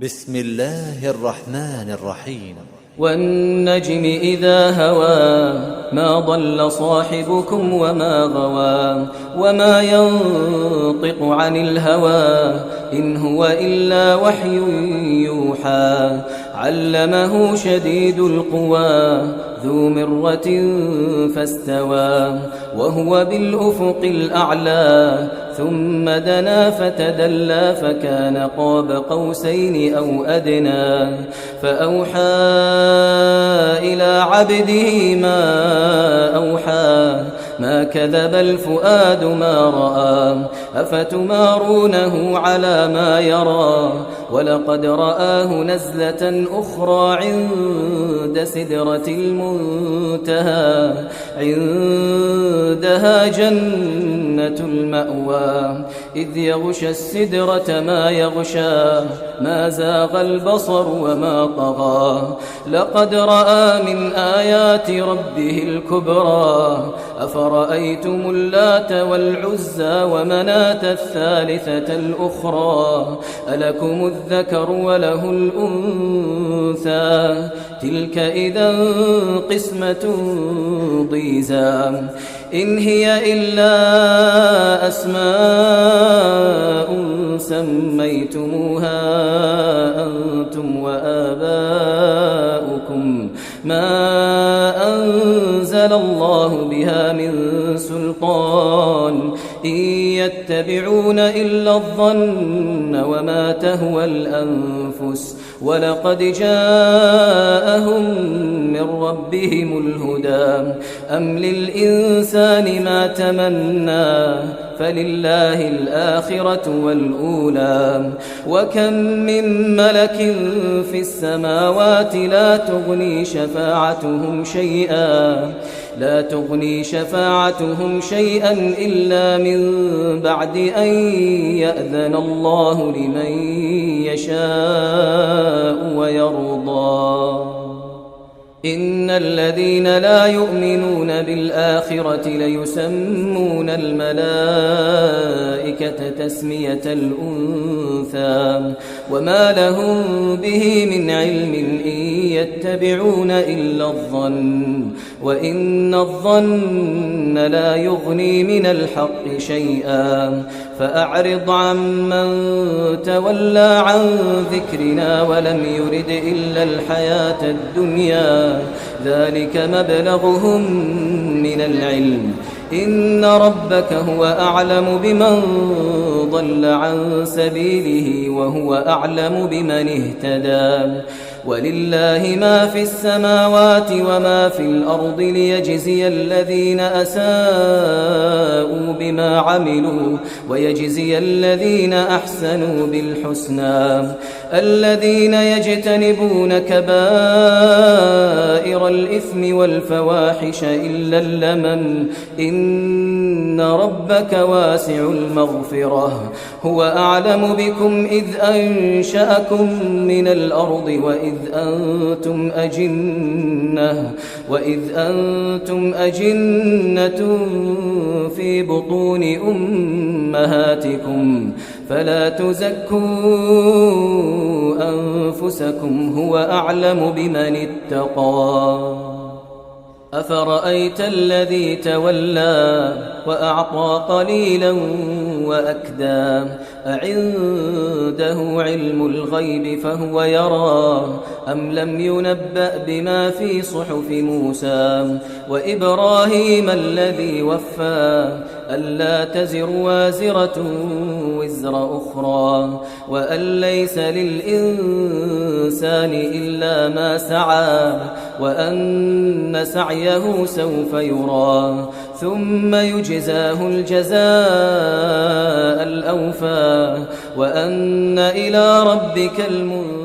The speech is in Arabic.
بسم الله الرحمن الرحيم. والنجم إذا هوى ما ضل صاحبكم وما غوى وما ينطق عن الهوى إن هو إلا وحي يوحى علمه شديد القوى ذو مرة فاستوى وهو بالأفق الأعلى ثم دنا فتدلى فكان قاب قوسين أو أدنى فأوحى إلى عبده ما أوحى ما كذب الفؤاد ما رأى أفتمارونه على ما يرى ولقد رآه نزلة أخرى عند سدرة المنتهى عندها جنة المأوى إذ يغشى السدرة ما يغشى ما زاغ البصر وما طغى لقد رأى من آيات ربه الكبرى أفرأيتم اللات والعزى ومناة الثالثة الأخرى ألكم الذكر وله الأنثى تلك إذا قسمة ضيزى إن هي إلا أسماء سميتموها أنتم وآباؤكم ما أنزل الله بها من سلطان إن يتبعون إلا الظن وما تهوى الأنفس ولقد جاءهم من ربهم الهدى أم للإنسان ما تمنى فلله الآخرة والأولى وكم من ملك في السماوات لا تغني شفاعتهم شيئا إلا من بعد أن يأذن الله لمن يشاء ويرضى إن الذين لا يؤمنون بالآخرة ليسمون الملائكة تسمية الأنثى وما لهم به من علم إن يتبعون إلا الظن وإن الظن لا يغني من الحق شيئا فأعرض عمن تولى عن ذكرنا ولم يرد إلا الحياة الدنيا ذلك مبلغهم من العلم إن ربك هو أعلم بمن ضل عن سبيله وهو أعلم بمن اهتدى ولله ما في السماوات وما في الأرض ليجزي الذين أساءوا بما عملوا ويجزي الذين أحسنوا بالحسنى الذين يجتنبون كبائر الإثم والفواحش إلا اللمم إن ربك واسع المغفرة هو أعلم بكم إذ أنشأكم من الأرض وإذ أنتم أجنة في بطون أمهاتكم فلا تزكوا أنفسكم هو أعلم بمن اتقى أفرأيت الذي تولى وأعطى قليلا وأكدى أعنده علم الغيب فهو يرى أم لم ينبأ بما في صحف موسى وإبراهيم الذي وفى ألا تزر وازرة وزر أخرى وأن ليس للإنسان إلا ما سعى وأن سعيه سوف يرى ثم يجزاه الجزاء الأوفى وأن إلى ربك المنتهى